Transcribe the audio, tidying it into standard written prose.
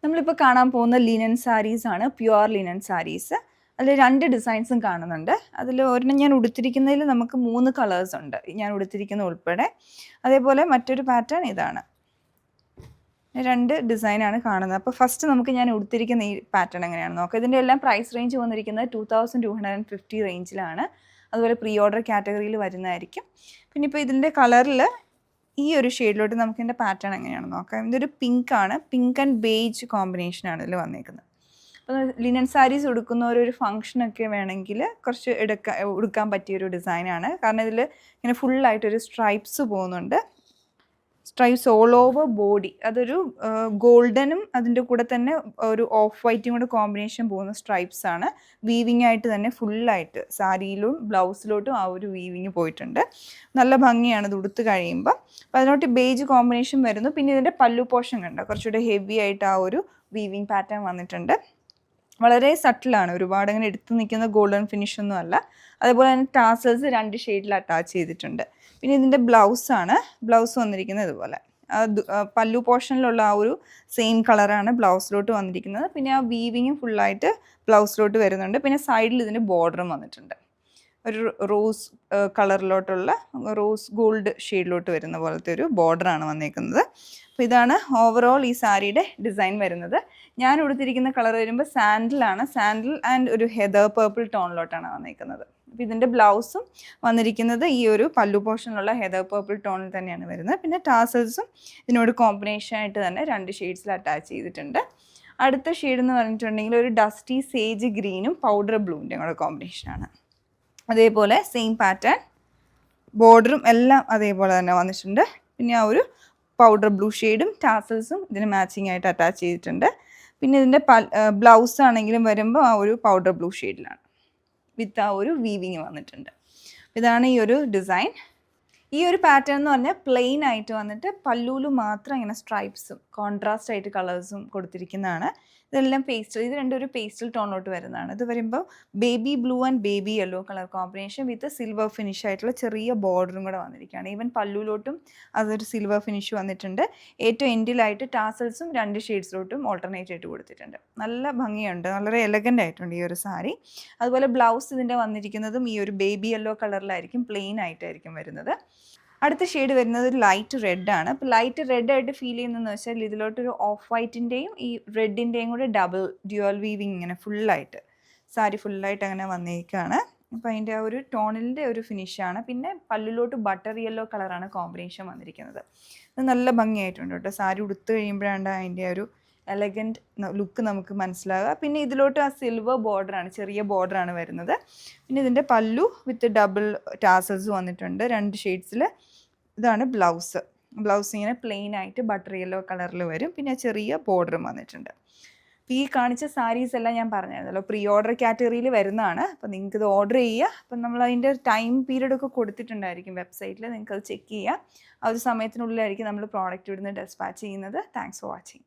നമ്മളിപ്പോൾ കാണാൻ പോകുന്ന ലിനൻ സാരീസ് ആണ്, പ്യുവർ ലിനൻ സാരീസ്. അതിൽ 2 ഡിസൈൻസും കാണുന്നുണ്ട്. അതിൽ ഒരെണ്ണം ഞാൻ ഉടുത്തിരിക്കുന്നതിൽ നമുക്ക് 3 കളേഴ്സ് ഉണ്ട്, ഞാൻ ഉടുത്തിരിക്കുന്ന ഉൾപ്പെടെ. അതേപോലെ മറ്റൊരു പാറ്റേൺ ഇതാണ്. 2 ഡിസൈനാണ് കാണുന്നത്. അപ്പോൾ ഫസ്റ്റ് നമുക്ക് ഞാൻ ഉടുത്തിരിക്കുന്ന ഈ പാറ്റേൺ എങ്ങനെയാണെന്ന് നോക്കാം. ഇതിൻ്റെ എല്ലാം പ്രൈസ് റേഞ്ച് വന്നിരിക്കുന്നത് 2250 റേഞ്ചിലാണ്. അതുപോലെ പ്രീ ഓർഡർ കാറ്റഗറിയിൽ വരുന്നതായിരിക്കും. പിന്നെ ഇപ്പോൾ ഇതിൻ്റെ കളറിൽ ഈ ഒരു ഷെയ്ഡിലോട്ട് നമുക്ക് ഇതിൻ്റെ പാറ്റേൺ എങ്ങനെയാണെന്ന് നോക്കാം. ഇതൊരു പിങ്ക് ആണ്, പിങ്ക് ആൻഡ് ബേജ് കോമ്പിനേഷനാണ് ഇതിൽ വന്നേക്കുന്നത്. അപ്പോൾ ലിനൻ സാരീസ് ഉടുക്കുന്നവരൊരു ഫംഗ്ഷനൊക്കെ വേണമെങ്കിൽ കുറച്ച് ഉടുക്കാൻ പറ്റിയൊരു ഡിസൈനാണ്. കാരണം ഇതിൽ ഇങ്ങനെ ഫുള്ളായിട്ടൊരു സ്ട്രൈപ്സ് പോകുന്നുണ്ട്, സ്ട്രൈപ്സ് ഓൾ ഓവർ ബോഡി. അതൊരു ഗോൾഡനും അതിൻ്റെ കൂടെ തന്നെ ഒരു ഓഫ് വൈറ്റും കൂടെ കോമ്പിനേഷൻ പോകുന്ന സ്ട്രൈപ്സ് ആണ്. വീവിങ് ആയിട്ട് തന്നെ ഫുള്ളായിട്ട് സാരിയിലും ബ്ലൗസിലോട്ടും ആ ഒരു വീവിങ് പോയിട്ടുണ്ട്. നല്ല ഭംഗിയാണ് ഇത് ഉടുത്ത് കഴിയുമ്പോൾ. അപ്പോൾ അതിനോട്ട് ബേജ് കോമ്പിനേഷൻ വരുന്നു. പിന്നെ ഇതിൻ്റെ പല്ലു പോർഷൻ കണ്ടോ, കുറച്ചുകൂടെ ഹെവി ആയിട്ട് ആ ഒരു വീവിങ് പാറ്റേൺ വന്നിട്ടുണ്ട്. വളരെ സട്ടിലാണ്, ഒരുപാട് അങ്ങനെ എടുത്തു നിൽക്കുന്ന ഗോൾഡൻ ഫിനിഷ് ഒന്നും അല്ല. അതേപോലെ തന്നെ ടാസൽസ് 2 ഷെയ്ഡിൽ അറ്റാച്ച് ചെയ്തിട്ടുണ്ട്. പിന്നെ ഇതിൻ്റെ ബ്ലൗസാണ്, ബ്ലൗസ് വന്നിരിക്കുന്നത് ഇതുപോലെ പല്ലു പോർഷനിലുള്ള ആ ഒരു സെയിം കളറാണ് ബ്ലൗസിലോട്ട് വന്നിരിക്കുന്നത്. പിന്നെ ആ വീവിങ്ങും ഫുള്ളായിട്ട് ബ്ലൗസിലോട്ട് വരുന്നുണ്ട്. പിന്നെ സൈഡിൽ ഇതിൻ്റെ ബോർഡറും വന്നിട്ടുണ്ട്, ഒരു റോസ് കളറിലോട്ടുള്ള റോസ് ഗോൾഡ് ഷെയ്ഡിലോട്ട് വരുന്ന പോലത്തെ ഒരു ബോർഡറാണ് വന്നേക്കുന്നത്. അപ്പോൾ ഇതാണ് ഓവറോൾ ഈ സാരിയുടെ ഡിസൈൻ വരുന്നത്. ഞാൻ ഉടുത്തിരിക്കുന്ന കളർ വരുമ്പോൾ സാൻഡിലാണ്, സാൻഡിൽ ആൻഡ് ഒരു ഹെദർ പേർപ്പിൾ ടോണിലോട്ടാണ് വന്നേക്കുന്നത്. അപ്പോൾ ഇതിൻ്റെ ബ്ലൗസും വന്നിരിക്കുന്നത് ഈ ഒരു പല്ലു പോർഷനിലുള്ള ഹെദർ പേർപ്പിൾ ടോണിൽ തന്നെയാണ് വരുന്നത്. പിന്നെ ടാസൽസും ഇതിനോട് കോമ്പിനേഷൻ ആയിട്ട് തന്നെ 2 ഷെയ്ഡ്സിൽ അറ്റാച്ച് ചെയ്തിട്ടുണ്ട്. അടുത്ത ഷെയ്ഡ് എന്ന് പറഞ്ഞിട്ടുണ്ടെങ്കിൽ ഒരു ഡസ്റ്റി സേജ് ഗ്രീനും പൗഡർ ബ്ലൂവിൻ്റെയും കൂടെ കോമ്പിനേഷനാണ്. അതേപോലെ സെയിം പാറ്റേൺ, ബോർഡറും എല്ലാം അതേപോലെ തന്നെ വന്നിട്ടുണ്ട്. പിന്നെ ആ ഒരു പൗഡർ ബ്ലൂ ഷെയ്ഡും ടാസൽസും ഇതിന് മാച്ചിങ് ആയിട്ട് അറ്റാച്ച് ചെയ്തിട്ടുണ്ട്. പിന്നെ ഇതിൻ്റെ ബ്ലൗസ് ആണെങ്കിലും വരുമ്പോൾ ആ ഒരു പൗഡർ ബ്ലൂ ഷെയ്ഡിലാണ് വിത്ത് ആ ഒരു വീവിങ് വന്നിട്ടുണ്ട്. ഇതാണ് ഈ ഒരു ഡിസൈൻ. ഈ ഒരു പാറ്റേൺ എന്ന് പറഞ്ഞാൽ പ്ലെയിൻ ആയിട്ട് വന്നിട്ട് പല്ലൂല് മാത്രം ഇങ്ങനെ സ്ട്രൈപ്സും കോൺട്രാസ്റ്റ് ആയിട്ട് കളേഴ്സും കൊടുത്തിരിക്കുന്നതാണ്. ഇതെല്ലാം പേസ്റ്റൽ, ഇത് രണ്ടും ഒരു പേസ്റ്റൽ ടോണിലോട്ട് വരുന്നതാണ്. ഇത് വരുമ്പോൾ baby blue and baby yellow colour combination with silver finish ആയിട്ടുള്ള ചെറിയ ബോർഡറും കൂടെ വന്നിരിക്കുകയാണ്. ഈവൻ പല്ലൂലോട്ടും അതൊരു സിൽവർ ഫിനിഷ് വന്നിട്ടുണ്ട്. ഏറ്റവും എൻഡിലായിട്ട് ടാസൽസും 2 ഷെയ്ഡ്സിലോട്ടും ഓൾട്ടർനേറ്റ് ആയിട്ട് കൊടുത്തിട്ടുണ്ട്. നല്ല ഭംഗിയുണ്ട്, വളരെ എലഗൻ്റ് ആയിട്ടുണ്ട് ഈ ഒരു സാരി. അതുപോലെ ബ്ലൗസ് ഇതിൻ്റെ വന്നിരിക്കുന്നതും ഈ ഒരു ബേബി യെല്ലോ കളറിലായിരിക്കും, പ്ലെയിൻ ആയിട്ടായിരിക്കും വരുന്നത്. അടുത്ത ഷെയ്ഡ് വരുന്നത് ഒരു ലൈറ്റ് റെഡ് ആണ്. അപ്പോൾ ലൈറ്റ് റെഡ് ആയിട്ട് ഫീൽ ചെയ്യുന്നതെന്ന് വെച്ചാൽ ഇതിലോട്ടൊരു ഓഫ് വൈറ്റിൻ്റെയും ഈ റെഡിൻ്റെയും കൂടെ ഡബിൾ ഡ്യുവൽ വീവിങ് ഇങ്ങനെ ഫുള്ളായിട്ട് സാരി ഫുള്ളായിട്ട് അങ്ങനെ വന്നേക്കാണ്. അപ്പോൾ അതിൻ്റെ ആ ഒരു ടോണിൻ്റെ ഒരു ഫിനിഷാണ്. പിന്നെ പല്ലിലോട്ട് ബട്ടർ യെല്ലോ കളറാണ് കോമ്പിനേഷൻ വന്നിരിക്കുന്നത്. ഇത് നല്ല ഭംഗിയായിട്ടുണ്ട് കേട്ടോ. സാരി ഉടുത്ത് കഴിയുമ്പോഴാണ് അതിൻ്റെ ഒരു എലഗൻറ്റ് ലുക്ക് നമുക്ക് മനസ്സിലാകുക. പിന്നെ ഇതിലോട്ട് ആ സിൽവർ ബോർഡറാണ്, ചെറിയ ബോർഡറാണ് വരുന്നത്. പിന്നെ ഇതിൻ്റെ പല്ലു വിത്ത് ഡബിൾ ടാസൽസ് വന്നിട്ടുണ്ട് 2 ഷെയ്ഡ്സിൽ. ഇതാണ് ബ്ലൗസ്. ബ്ലൗസ് ഇങ്ങനെ പ്ലെയിൻ ആയിട്ട് ബട്ടർ യെല്ലോ കളറിൽ വരും. പിന്നെ ചെറിയ ബോർഡറും വന്നിട്ടുണ്ട്. അപ്പോൾ ഈ കാണിച്ച സാരീസ് എല്ലാം ഞാൻ പറഞ്ഞിരുന്നല്ലോ പ്രീ ഓർഡർ കാറ്റഗറിയിൽ വരുന്നതാണ്. അപ്പോൾ നിങ്ങൾക്ക് ഇത് ഓർഡർ ചെയ്യുക. അപ്പം നമ്മൾ അതിൻ്റെ ടൈം പീരീഡൊക്കെ കൊടുത്തിട്ടുണ്ടായിരിക്കും വെബ്സൈറ്റിൽ, നിങ്ങൾക്കത് ചെക്ക് ചെയ്യുക. ആ ഒരു സമയത്തിനുള്ളിലായിരിക്കും നമ്മൾ പ്രോഡക്റ്റ് ഇവിടുന്ന് ഡെസ്പാച്ച് ചെയ്യുന്നത്. Thanks for watching.